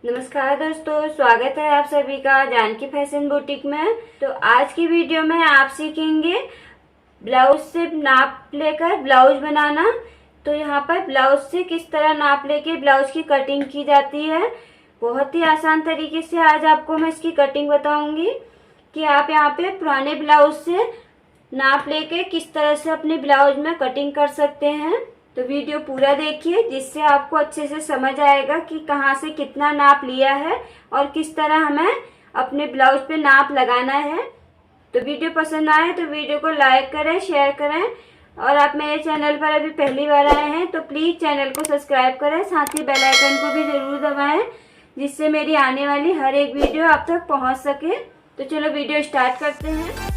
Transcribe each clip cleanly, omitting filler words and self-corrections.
नमस्कार दोस्तों, स्वागत है आप सभी का जानकी फैशन बुटीक में। तो आज की वीडियो में आप सीखेंगे ब्लाउज से नाप लेकर ब्लाउज बनाना। तो यहाँ पर ब्लाउज से किस तरह नाप लेके ब्लाउज की कटिंग की जाती है, बहुत ही आसान तरीके से आज आपको मैं इसकी कटिंग बताऊंगी कि आप यहाँ पे पुराने ब्लाउज से नाप लेके किस तरह से अपने ब्लाउज में कटिंग कर सकते हैं। तो वीडियो पूरा देखिए, जिससे आपको अच्छे से समझ आएगा कि कहाँ से कितना नाप लिया है और किस तरह हमें अपने ब्लाउज पे नाप लगाना है। तो वीडियो पसंद आए तो वीडियो को लाइक करें, शेयर करें, और आप मेरे चैनल पर अभी पहली बार आए हैं तो प्लीज़ चैनल को सब्सक्राइब करें, साथ ही बेल आइकन को भी ज़रूर दबाएं, जिससे मेरी आने वाली हर एक वीडियो आप तक पहुँच सके। तो चलो वीडियो स्टार्ट करते हैं।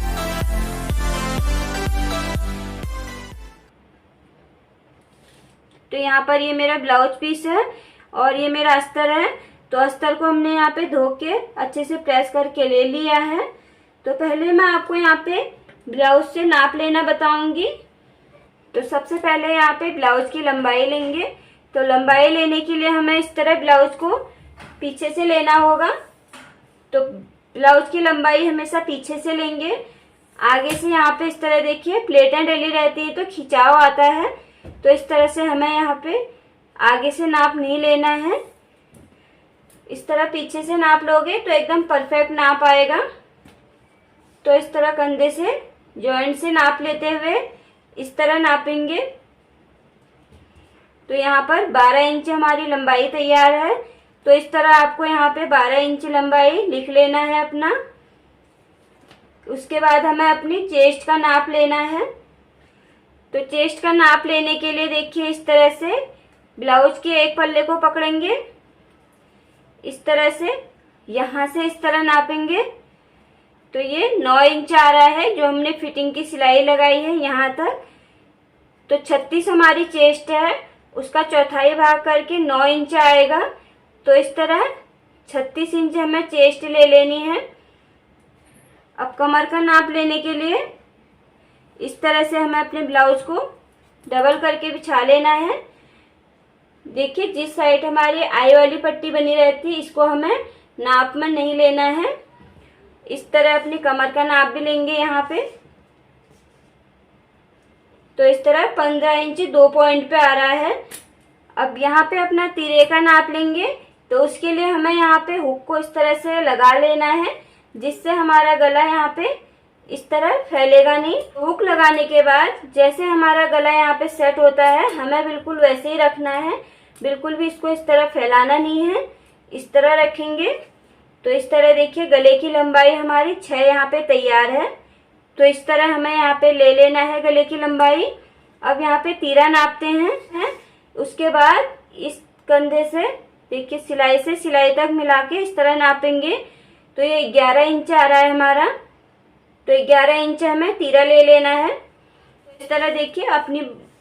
तो यहाँ पर ये मेरा ब्लाउज पीस है और ये मेरा अस्तर है। तो अस्तर को हमने यहाँ पे धो के अच्छे से प्रेस करके ले लिया है। तो पहले मैं आपको यहाँ पे ब्लाउज से नाप लेना बताऊंगी। तो सबसे पहले यहाँ पे ब्लाउज की लंबाई लेंगे। तो लंबाई लेने के लिए हमें इस तरह ब्लाउज को पीछे से लेना होगा। तो ब्लाउज की लंबाई हमेशा पीछे से लेंगे। आगे से यहाँ पे इस तरह देखिए प्लेट एंड डली रहती है तो खिंचाव आता है। तो इस तरह से हमें यहाँ पे आगे से नाप नहीं लेना है। इस तरह पीछे से नाप लोगे तो एकदम परफेक्ट नाप आएगा। तो इस तरह कंधे से जॉइंट से नाप लेते हुए इस तरह नापेंगे। तो यहाँ पर 12 इंच हमारी लंबाई तैयार है। तो इस तरह आपको यहाँ पे 12 इंच लंबाई लिख लेना है अपना। उसके बाद हमें अपनी चेस्ट का नाप लेना है। तो चेस्ट का नाप लेने के लिए देखिए इस तरह से ब्लाउज के एक पल्ले को पकड़ेंगे, इस तरह से यहाँ से इस तरह नापेंगे। तो ये 9 इंच आ रहा है जो हमने फिटिंग की सिलाई लगाई है यहाँ तक। तो 36 हमारी चेस्ट है, उसका चौथाई भाग करके 9 इंच आएगा। तो इस तरह 36 इंच हमें चेस्ट ले लेनी है। अब कमर का नाप लेने के लिए इस तरह से हमें अपने ब्लाउज को डबल करके बिछा लेना है। देखिए जिस साइड हमारी आई वाली पट्टी बनी रहती है इसको हमें नाप में नहीं लेना है। इस तरह अपनी कमर का नाप भी लेंगे यहाँ पे। तो इस तरह 15 इंच 2 पॉइंट पे आ रहा है। अब यहाँ पे अपना तिरे का नाप लेंगे। तो उसके लिए हमें यहाँ पे हुक को इस तरह से लगा लेना है, जिससे हमारा गला यहाँ पे इस तरह फैलेगा नहीं। हुक लगाने के बाद जैसे हमारा गला यहाँ पे सेट होता है हमें बिल्कुल वैसे ही रखना है, बिल्कुल भी इसको इस तरह फैलाना नहीं है। इस तरह रखेंगे। तो इस तरह देखिए गले की लंबाई हमारी 6 यहाँ पे तैयार है। तो इस तरह हमें यहाँ पे ले लेना है गले की लंबाई। अब यहाँ पे तीरा नापते हैं। उसके बाद इस कंधे से देखिए सिलाई से सिलाई तक मिला के इस तरह नापेंगे। तो ये 11 इंच आ रहा है हमारा। तो 11 इंच हमें तीरा ले लेना है। इस तरह देखिए अपनी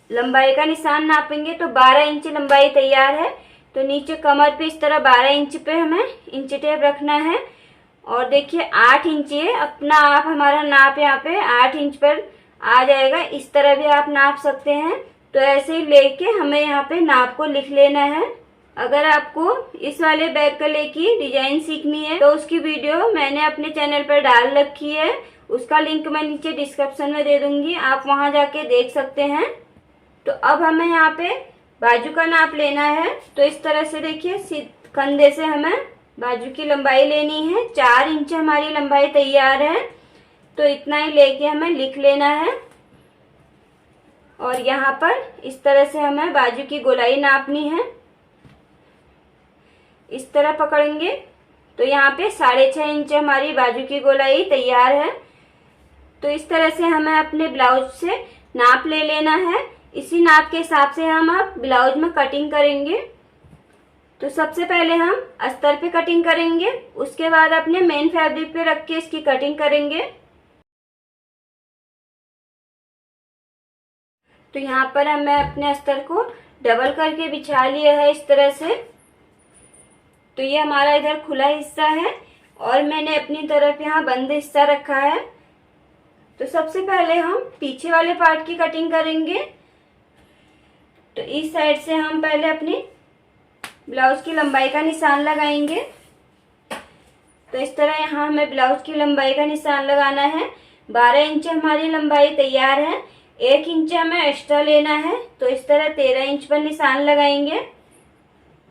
लंबाई का निशान नापेंगे। तो 12 इंच लंबाई तैयार है। तो नीचे कमर पे इस तरह 12 इंच पे हमें इंच टेप रखना है। और देखिए 8 इंच है अपना आप हमारा नाप यहाँ पे 8 इंच पर आ जाएगा। इस तरह भी आप नाप सकते हैं। तो ऐसे ही लेके हमें यहाँ पे नाप को लिख लेना है। अगर आपको इस वाले बैक गले की डिजाइन सीखनी है तो उसकी वीडियो मैंने अपने चैनल पर डाल रखी है, उसका लिंक मैं नीचे डिस्क्रिप्शन में दे दूंगी, आप वहां जाके देख सकते हैं। तो अब हमें यहाँ पे बाजू का नाप लेना है। तो इस तरह से देखिए कंधे से हमें बाजू की लंबाई लेनी है। 4 इंच हमारी लंबाई तैयार है। तो इतना ही लेके हमें लिख लेना है। और यहाँ पर इस तरह से हमें बाजू की गोलाई नापनी है। इस तरह पकड़ेंगे। तो यहाँ पे 6.5 इंच हमारी बाजू की गोलाई तैयार है। तो इस तरह से हमें अपने ब्लाउज से नाप ले लेना है। इसी नाप के हिसाब से हम अब ब्लाउज में कटिंग करेंगे। तो सबसे पहले हम अस्तर पे कटिंग करेंगे, उसके बाद अपने मेन फैब्रिक पे रख के इसकी कटिंग करेंगे। तो यहाँ पर हमें अपने अस्तर को डबल करके बिछा लिया है इस तरह से। तो ये हमारा इधर खुला हिस्सा है और मैंने अपनी तरफ यहाँ बंद हिस्सा रखा है। तो सबसे पहले हम पीछे वाले पार्ट की कटिंग करेंगे। तो इस साइड से हम पहले अपनी ब्लाउज की लंबाई का निशान लगाएंगे। तो इस तरह यहाँ हमें ब्लाउज की लंबाई का निशान लगाना है। 12 इंच हमारी लंबाई तैयार है। 1 इंच हमें एक्स्ट्रा लेना है, तो इस तरह 13 इंच पर निशान लगाएंगे।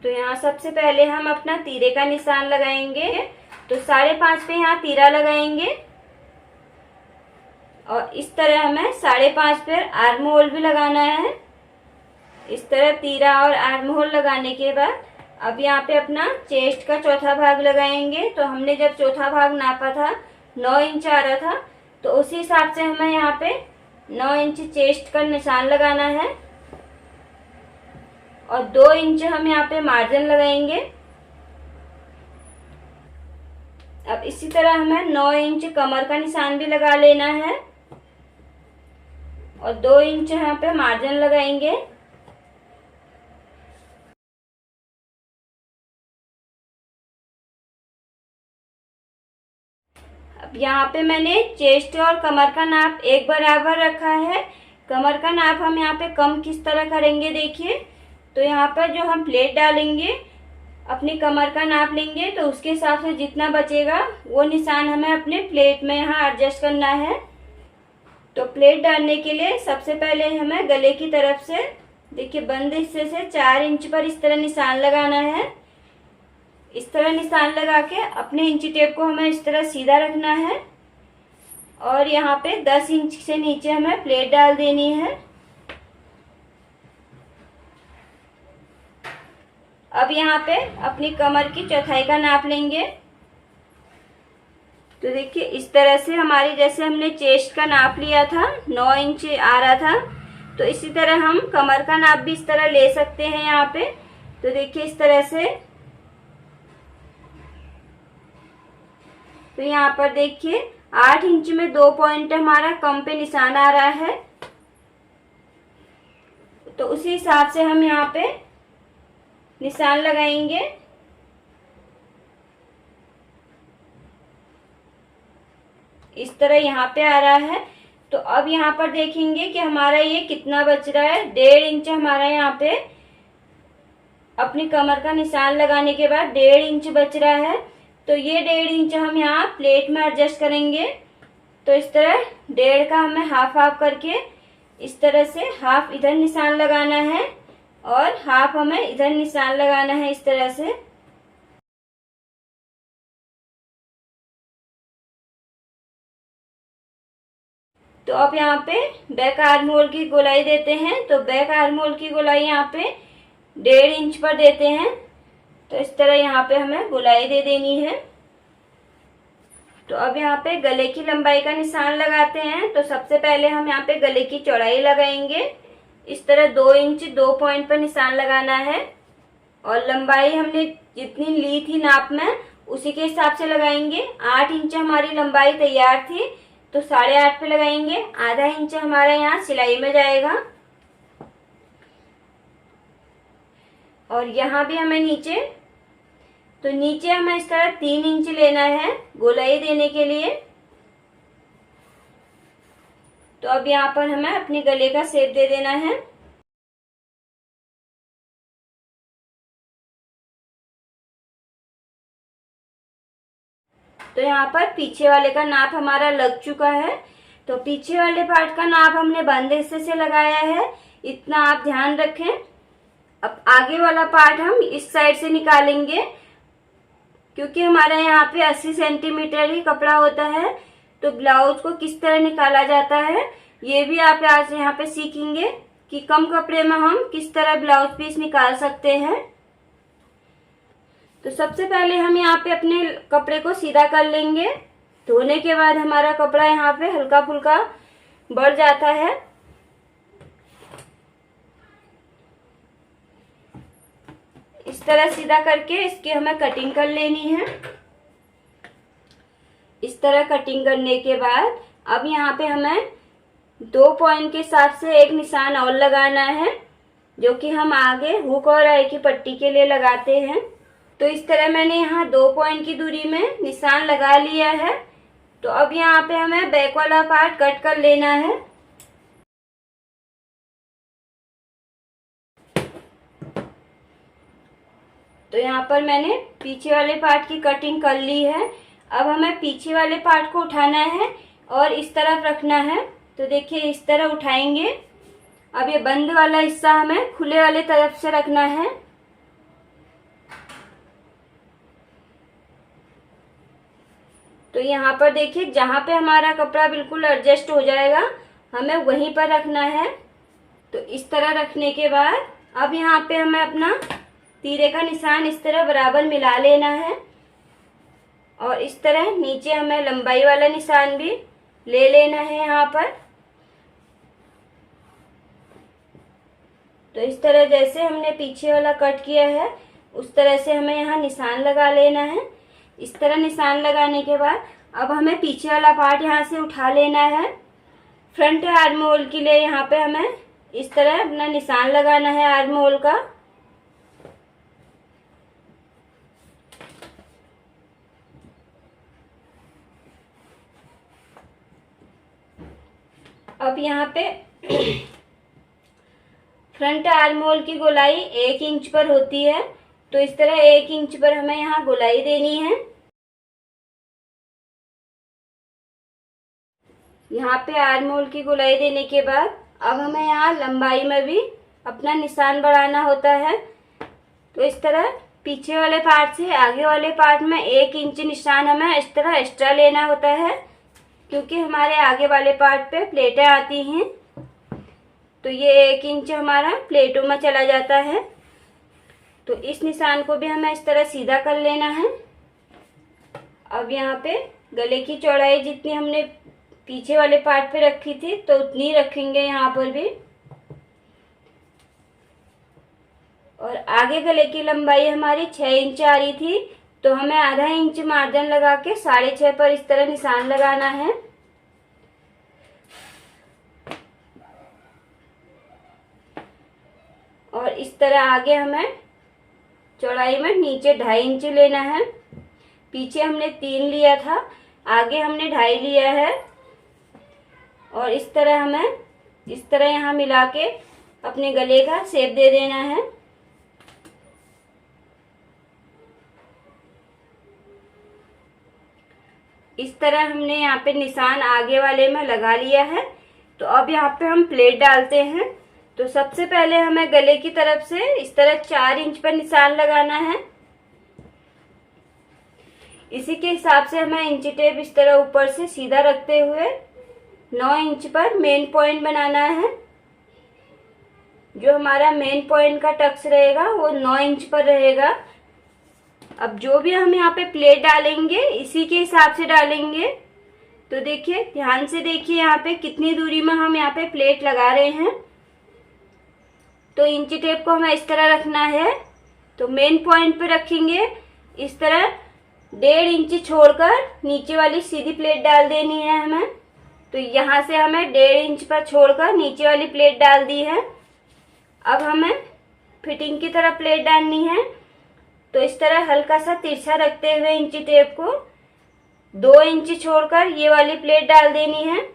तो यहाँ सबसे पहले हम अपना तीरे का निशान लगाएंगे। तो 5.5 पे यहाँ तीरा लगाएंगे और इस तरह हमें 5.5 पे आर्म होल भी लगाना है। इस तरह तीरा और आर्म होल लगाने के बाद अब यहाँ पे अपना चेस्ट का चौथा भाग लगाएंगे। तो हमने जब चौथा भाग नापा था 9 इंच आ रहा था, तो उसी हिसाब से हमें यहाँ पे 9 इंच चेस्ट का निशान लगाना है और 2 इंच हम यहाँ पे मार्जिन लगाएंगे। अब इसी तरह हमें 9 इंच कमर का निशान भी लगा लेना है और 2 इंच यहाँ पे मार्जिन लगाएंगे। अब यहाँ पे मैंने चेस्ट और कमर का नाप एक बराबर रखा है। कमर का नाप हम यहाँ पे कम किस तरह करेंगे देखिए। तो यहाँ पर जो हम प्लेट डालेंगे अपनी कमर का नाप लेंगे, तो उसके हिसाब से जितना बचेगा वो निशान हमें अपने प्लेट में यहाँ एडजस्ट करना है। तो प्लेट डालने के लिए सबसे पहले हमें गले की तरफ से देखिए बंद हिस्से से 4 इंच पर इस तरह निशान लगाना है। इस तरह निशान लगा के अपने इंची टेप को हमें इस तरह सीधा रखना है और यहाँ पे 10 इंच से नीचे हमें प्लेट डाल देनी है। अब यहाँ पे अपनी कमर की चौथाई का नाप लेंगे। तो देखिए इस तरह से हमारी, जैसे हमने चेस्ट का नाप लिया था 9 इंच आ रहा था, तो इसी तरह हम कमर का नाप भी इस तरह ले सकते हैं यहाँ पे। तो देखिए इस तरह से, तो यहाँ पर देखिए 8 इंच में 2 पॉइंट हमारा कम पे निशान आ रहा है। तो उसी हिसाब से हम यहाँ पे निशान लगाएंगे। इस तरह यहाँ पे आ रहा है। तो अब यहाँ पर देखेंगे कि हमारा ये कितना बच रहा है। 1.5 इंच हमारा यहाँ पे अपनी कमर का निशान लगाने के बाद 1.5 इंच बच रहा है। तो ये 1.5 इंच हम यहाँ प्लेट में एडजस्ट करेंगे। तो इस तरह 1.5 का हमें हाफ हाफ करके इस तरह से हाफ इधर निशान लगाना है और हाफ हमें इधर निशान लगाना है इस तरह से। तो अब यहाँ पे बैक आर्म होल की गोलाई देते हैं। तो बैक आर्म होल की गोलाई यहाँ पे 1.5 इंच पर देते हैं। तो इस तरह यहाँ पे हमें गोलाई दे देनी है। तो अब यहाँ पे गले की लंबाई का निशान लगाते हैं। तो सबसे पहले हम यहाँ पे गले की चौड़ाई लगाएंगे। इस तरह 2 इंच 2 पॉइंट पर निशान लगाना है और लंबाई हमने जितनी ली थी नाप में उसी के हिसाब से लगाएंगे। 8 इंच हमारी लंबाई तैयार थी, तो 8.5 पे लगाएंगे। आधा इंच हमारा यहाँ सिलाई में जाएगा और यहाँ भी हमें नीचे, तो नीचे हमें इस तरह 3 इंच लेना है गोलाई देने के लिए। तो अब यहाँ पर हमें अपने गले का शेप दे देना है। तो यहाँ पर पीछे वाले का नाप हमारा लग चुका है। तो पीछे वाले पार्ट का नाप हमने बंद हिस्से से लगाया है, इतना आप ध्यान रखें। अब आगे वाला पार्ट हम इस साइड से निकालेंगे, क्योंकि हमारा यहाँ पे 80 सेंटीमीटर ही कपड़ा होता है। तो ब्लाउज को किस तरह निकाला जाता है ये भी आप आज यहाँ पे सीखेंगे कि कम कपड़े में हम किस तरह ब्लाउज पीस निकाल सकते हैं। तो सबसे पहले हम यहाँ पे अपने कपड़े को सीधा कर लेंगे। धोने के बाद हमारा कपड़ा यहाँ पे हल्का फुल्का बढ़ जाता है। इस तरह सीधा करके इसकी हमें कटिंग कर लेनी है। इस तरह कटिंग करने के बाद अब यहाँ पे हमें 2 पॉइंट के हिसाब से एक निशान और लगाना है, जो कि हम आगे हुक और आई की पट्टी के लिए लगाते हैं। तो इस तरह मैंने यहाँ 2 पॉइंट की दूरी में निशान लगा लिया है। तो अब यहाँ पे हमें बैक वाला पार्ट कट कर लेना है। तो यहाँ पर मैंने पीछे वाले पार्ट की कटिंग कर ली है। अब हमें पीछे वाले पार्ट को उठाना है और इस तरफ रखना है। तो देखिए इस तरह उठाएंगे। अब ये बंद वाला हिस्सा हमें खुले वाले तरफ से रखना है। तो यहाँ पर देखिए जहाँ पे हमारा कपड़ा बिल्कुल एडजस्ट हो जाएगा हमें वहीं पर रखना है। तो इस तरह रखने के बाद अब यहाँ पे हमें अपना तीरे का निशान इस तरह बराबर मिला लेना है और इस तरह नीचे हमें लंबाई वाला निशान भी ले लेना है यहाँ पर। तो इस तरह जैसे हमने पीछे वाला कट किया है उस तरह से हमें यहाँ निशान लगा लेना है। इस तरह निशान लगाने के बाद अब हमें पीछे वाला पार्ट यहाँ से उठा लेना है। फ्रंट आर्म होल के लिए यहाँ पे हमें इस तरह अपना निशान लगाना है आर्म होल का। अब यहाँ पे फ्रंट आर्म होल की गोलाई 1 इंच पर होती है। तो इस तरह 1 इंच पर हमें यहाँ गोलाई देनी है। यहाँ पे आर्म होल की गोलाई देने के बाद अब हमें यहाँ लंबाई में भी अपना निशान बढ़ाना होता है। तो इस तरह पीछे वाले पार्ट से आगे वाले पार्ट में 1 इंच निशान हमें इस तरह एक्स्ट्रा लेना होता है, क्योंकि हमारे आगे वाले पार्ट पे प्लेटें आती हैं। तो ये 1 इंच हमारा प्लेटों में चला जाता है। तो इस निशान को भी हमें इस तरह सीधा कर लेना है। अब यहाँ पे गले की चौड़ाई जितनी हमने पीछे वाले पार्ट पे रखी थी तो उतनी रखेंगे यहाँ पर भी। और आगे गले की लंबाई हमारी 6 इंच आ रही थी, तो हमें आधा इंच मार्जिन लगा के 6.5 पर इस तरह निशान लगाना है। और इस तरह आगे हमें चौड़ाई में नीचे 2.5 इंच लेना है। पीछे हमने 3 लिया था, आगे हमने 2.5 लिया है। और इस तरह हमें इस तरह यहाँ मिला के अपने गले का शेप दे देना है। इस तरह हमने यहाँ पे निशान आगे वाले में लगा लिया है। तो अब यहाँ पे हम प्लेट डालते हैं। तो सबसे पहले हमें गले की तरफ से इस तरह 4 इंच पर निशान लगाना है। इसी के हिसाब से हमें इंची टेप इस तरह ऊपर से सीधा रखते हुए 9 इंच पर मेन पॉइंट बनाना है। जो हमारा मेन पॉइंट का टक्स रहेगा वो 9 इंच पर रहेगा। अब जो भी हम यहाँ पे प्लेट डालेंगे इसी के हिसाब से डालेंगे। तो देखिए ध्यान से देखिए यहाँ पे कितनी दूरी में हम यहाँ पे प्लेट लगा रहे हैं। तो इंची टेप को हमें इस तरह रखना है। तो मेन पॉइंट पे रखेंगे, इस तरह 1.5 इंच छोड़कर नीचे वाली सीधी प्लेट डाल देनी है हमें। तो यहाँ से हमें 1.5 इंच पर छोड़कर नीचे वाली प्लेट डाल दी है। अब हमें फिटिंग की तरह प्लेट डालनी है। तो इस तरह हल्का सा तिरछा रखते हुए इंची टेप को 2 इंच छोड़कर ये वाली प्लेट डाल देनी है।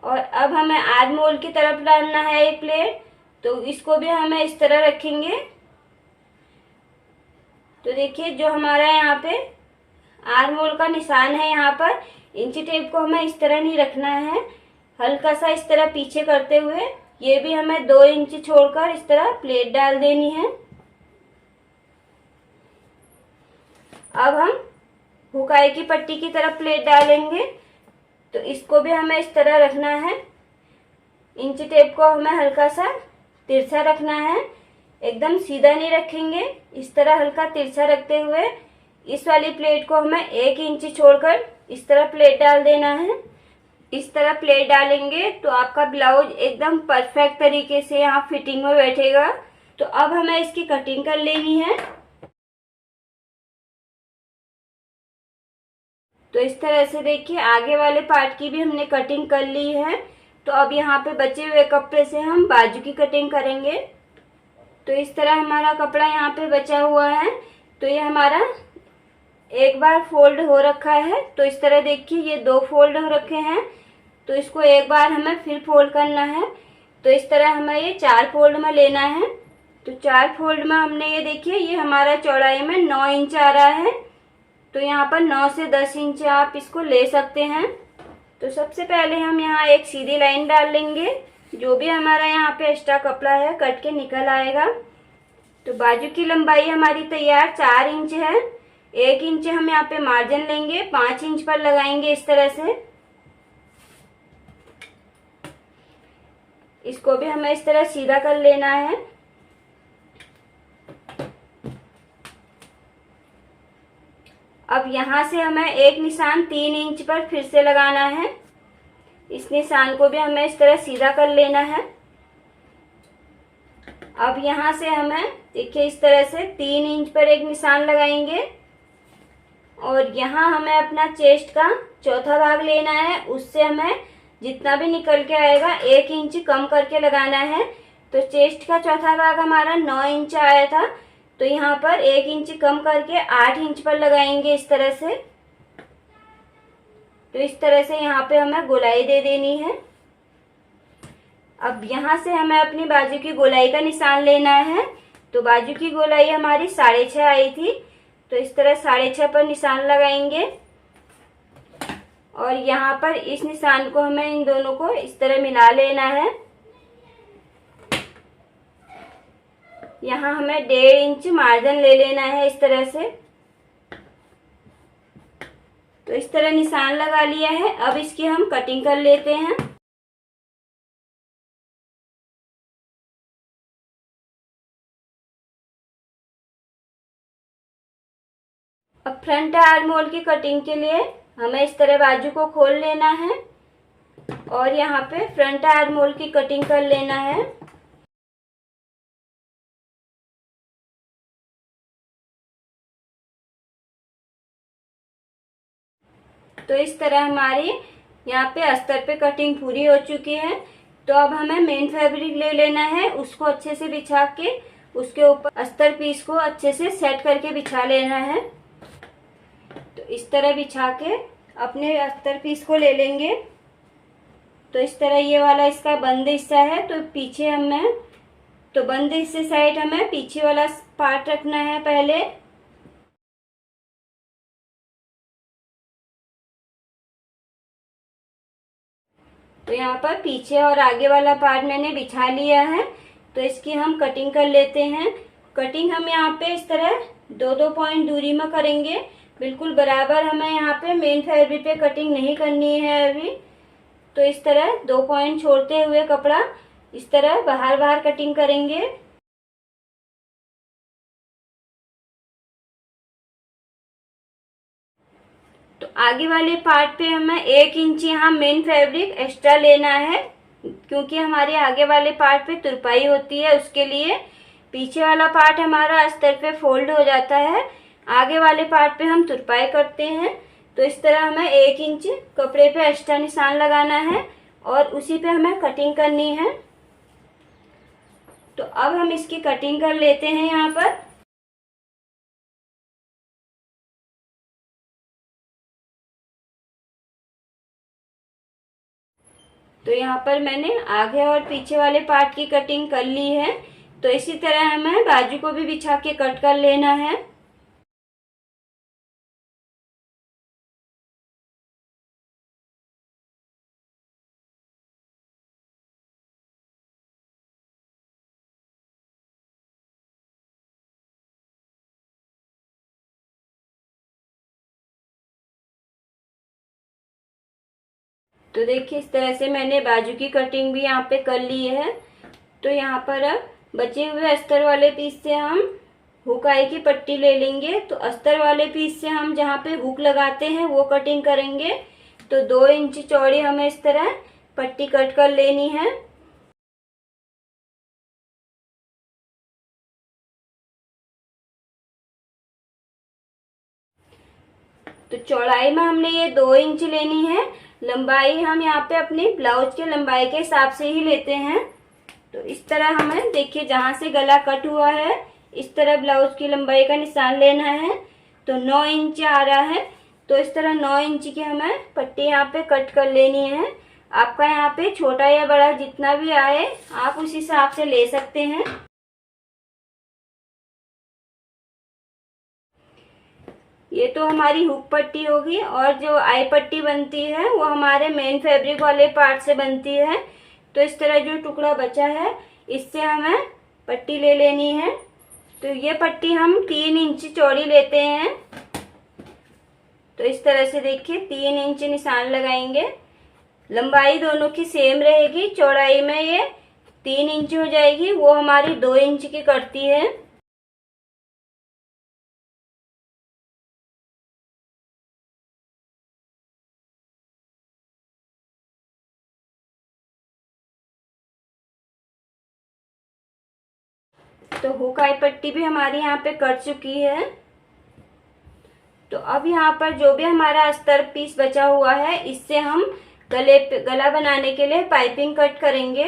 और अब हमें आर्म होल की तरफ डालना है एक प्लेट। तो इसको भी हमें इस तरह रखेंगे। तो देखिए जो हमारा यहाँ पे आर्म होल का निशान है, यहाँ पर इंची टेप को हमें इस तरह नहीं रखना है, हल्का सा इस तरह पीछे करते हुए ये भी हमें 2 इंच छोड़कर इस तरह प्लेट डाल देनी है। अब हम हुकाई की पट्टी की तरफ प्लेट डालेंगे। तो इसको भी हमें इस तरह रखना है। इंची टेप को हमें हल्का सा तिरछा रखना है, एकदम सीधा नहीं रखेंगे। इस तरह हल्का तिरछा रखते हुए इस वाली प्लेट को हमें 1 इंच छोड़कर इस तरह प्लेट डाल देना है। इस तरह प्लेट डालेंगे तो आपका ब्लाउज एकदम परफेक्ट तरीके से यहाँ फिटिंग में बैठेगा। तो अब हमें इसकी कटिंग कर लेनी है। तो इस तरह से देखिए आगे वाले पार्ट की भी हमने कटिंग कर ली है। तो अब यहाँ पे बचे हुए कपड़े से हम बाजू की कटिंग करेंगे। तो इस तरह हमारा कपड़ा यहाँ पे बचा हुआ है। तो ये हमारा एक बार फोल्ड हो रखा है। तो इस तरह देखिए ये 2 फोल्ड हो रखे हैं। तो इसको एक बार हमें फिर फोल्ड करना है। तो इस तरह हमें ये 4 फोल्ड में लेना है। तो 4 फोल्ड में हमने ये देखिए ये हमारा चौड़ाई में 9 इंच आ रहा है। तो यहाँ पर 9 से 10 इंच आप इसको ले सकते हैं। तो सबसे पहले हम यहाँ एक सीधी लाइन डाल लेंगे। जो भी हमारा यहाँ पे एक्स्ट्रा कपड़ा है कट के निकल आएगा। तो बाजू की लंबाई हमारी तैयार 4 इंच है। 1 इंच हम यहाँ पे मार्जिन लेंगे, 5 इंच पर लगाएंगे इस तरह से। इसको भी हमें इस तरह सीधा कर लेना है। अब यहाँ से हमें एक निशान 3 इंच पर फिर से लगाना है। इस निशान को भी हमें इस तरह सीधा कर लेना है। अब यहाँ से हमें देखिए इस तरह से 3 इंच पर एक निशान लगाएंगे और यहाँ हमें अपना चेस्ट का चौथा भाग लेना है। उससे हमें जितना भी निकल के आएगा 1 इंच कम करके लगाना है। तो चेस्ट का चौथा भाग हमारा 9 इंच आया था, तो यहाँ पर 1 इंच कम करके 8 इंच पर लगाएंगे इस तरह से। तो इस तरह से यहाँ पे हमें गोलाई दे देनी है। अब यहाँ से हमें अपनी बाजू की गोलाई का निशान लेना है। तो बाजू की गोलाई हमारी 6.5 आई थी, तो इस तरह 6.5 पर निशान लगाएंगे और यहाँ पर इस निशान को हमें इन दोनों को इस तरह मिला लेना है। यहाँ हमें 1.5 इंच मार्जिन ले लेना है इस तरह से। तो इस तरह निशान लगा लिया है। अब इसकी हम कटिंग कर लेते हैं। अब फ्रंट आर्म होल की कटिंग के लिए हमें इस तरह बाजू को खोल लेना है और यहाँ पे फ्रंट आर्म होल की कटिंग कर लेना है। तो इस तरह हमारी यहाँ पे अस्तर पे कटिंग पूरी हो चुकी है। तो अब हमें मेन फैब्रिक ले लेना है, उसको अच्छे से बिछा के उसके ऊपर अस्तर पीस को अच्छे से सेट करके बिछा लेना है। तो इस तरह बिछा के अपने अस्तर पीस को ले लेंगे। तो इस तरह ये वाला इसका बंद हिस्सा है, तो पीछे हमें तो बंद हिस्से साइड हमें पीछे वाला पार्ट रखना है पहले। तो यहाँ पर पीछे और आगे वाला पार्ट मैंने बिछा लिया है। तो इसकी हम कटिंग कर लेते हैं। कटिंग हम यहाँ पे इस तरह 2-2 पॉइंट दूरी में करेंगे, बिल्कुल बराबर। हमें यहाँ पे मेन फैब्रिक पे कटिंग नहीं करनी है अभी। तो इस तरह 2 पॉइंट छोड़ते हुए कपड़ा इस तरह बाहर बाहर कटिंग करेंगे। तो आगे वाले पार्ट पे हमें 1 इंच यहाँ मेन फैब्रिक एक्स्ट्रा लेना है, क्योंकि हमारे आगे वाले पार्ट पे तुरपाई होती है। उसके लिए पीछे वाला पार्ट हमारा अस्तर पे फोल्ड हो जाता है, आगे वाले पार्ट पे हम तुरपाई करते हैं। तो इस तरह हमें 1 इंच कपड़े पे एक्स्ट्रा निशान लगाना है और उसी पे हमें कटिंग करनी है। तो अब हम इसकी कटिंग कर लेते हैं यहाँ पर। तो यहाँ पर मैंने आगे और पीछे वाले पार्ट की कटिंग कर ली है। तो इसी तरह हमें बाजू को भी बिछा के कट कर लेना है। तो देखिए इस तरह से मैंने बाजू की कटिंग भी यहाँ पे कर ली है। तो यहाँ पर अब बचे हुए अस्तर वाले पीस से हम हुकाई की पट्टी ले लेंगे। तो अस्तर वाले पीस से हम जहाँ पे हुक लगाते हैं वो कटिंग करेंगे। तो 2 इंच चौड़ी हमें इस तरह पट्टी कट कर लेनी है। तो चौड़ाई में हमने ये 2 इंच लेनी है। लंबाई हम यहाँ पे अपनी ब्लाउज के लंबाई के हिसाब से ही लेते हैं। तो इस तरह हमें देखिए जहाँ से गला कट हुआ है इस तरह ब्लाउज की लंबाई का निशान लेना है। तो 9 इंच आ रहा है, तो इस तरह 9 इंच की हमें पट्टी यहाँ पे कट कर लेनी है। आपका यहाँ पे छोटा या बड़ा जितना भी आए आप उस हिसाब से ले सकते हैं। ये तो हमारी हुक पट्टी होगी, और जो आई पट्टी बनती है वो हमारे मेन फैब्रिक वाले पार्ट से बनती है। तो इस तरह जो टुकड़ा बचा है इससे हमें पट्टी ले लेनी है। तो ये पट्टी हम 3 इंच चौड़ी लेते हैं। तो इस तरह से देखिए 3 इंच निशान लगाएंगे। लंबाई दोनों की सेम रहेगी, चौड़ाई में ये 3 इंच हो जाएगी, वो हमारी 2 इंच की करती है। तो हुक आई पट्टी भी हमारी यहाँ पे कर चुकी है। तो अब यहाँ पर जो भी हमारा अस्तर पीस बचा हुआ है इससे हम गला बनाने के लिए पाइपिंग कट करेंगे।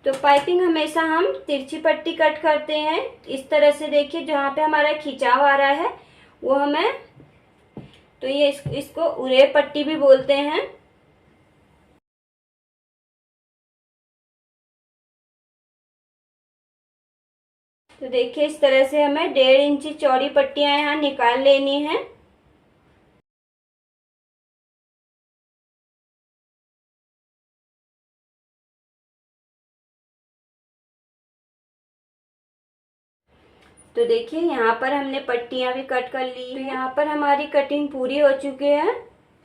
तो पाइपिंग हमेशा हम तिरछी पट्टी कट करते हैं। इस तरह से देखिए जहाँ पे हमारा खिंचाव आ रहा है वो हमें, तो ये इसको उरे पट्टी भी बोलते हैं। तो देखिए इस तरह से हमें 1.5 इंच चौड़ी पट्टियां यहाँ निकाल लेनी है। तो देखिए यहाँ पर हमने पट्टियां भी कट कर ली। तो यहाँ पर हमारी कटिंग पूरी हो चुकी है।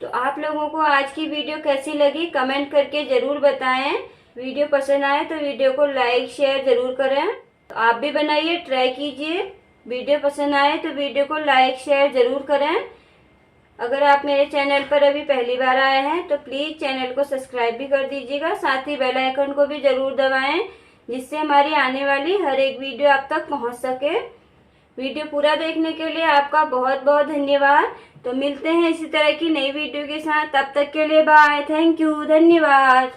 तो आप लोगों को आज की वीडियो कैसी लगी कमेंट करके जरूर बताएं। वीडियो पसंद आए तो वीडियो को लाइक शेयर जरूर करें। तो आप भी बनाइए, ट्राई कीजिए। वीडियो पसंद आए तो वीडियो को लाइक शेयर जरूर करें। अगर आप मेरे चैनल पर अभी पहली बार आए हैं तो प्लीज चैनल को सब्सक्राइब भी कर दीजिएगा, साथ ही बेल आइकन को भी जरूर दबाएं, जिससे हमारी आने वाली हर एक वीडियो आप तक पहुंच सके। वीडियो पूरा देखने के लिए आपका बहुत बहुत धन्यवाद। तो मिलते हैं इसी तरह की नई वीडियो के साथ, तब तक के लिए बाय, थैंक यू, धन्यवाद।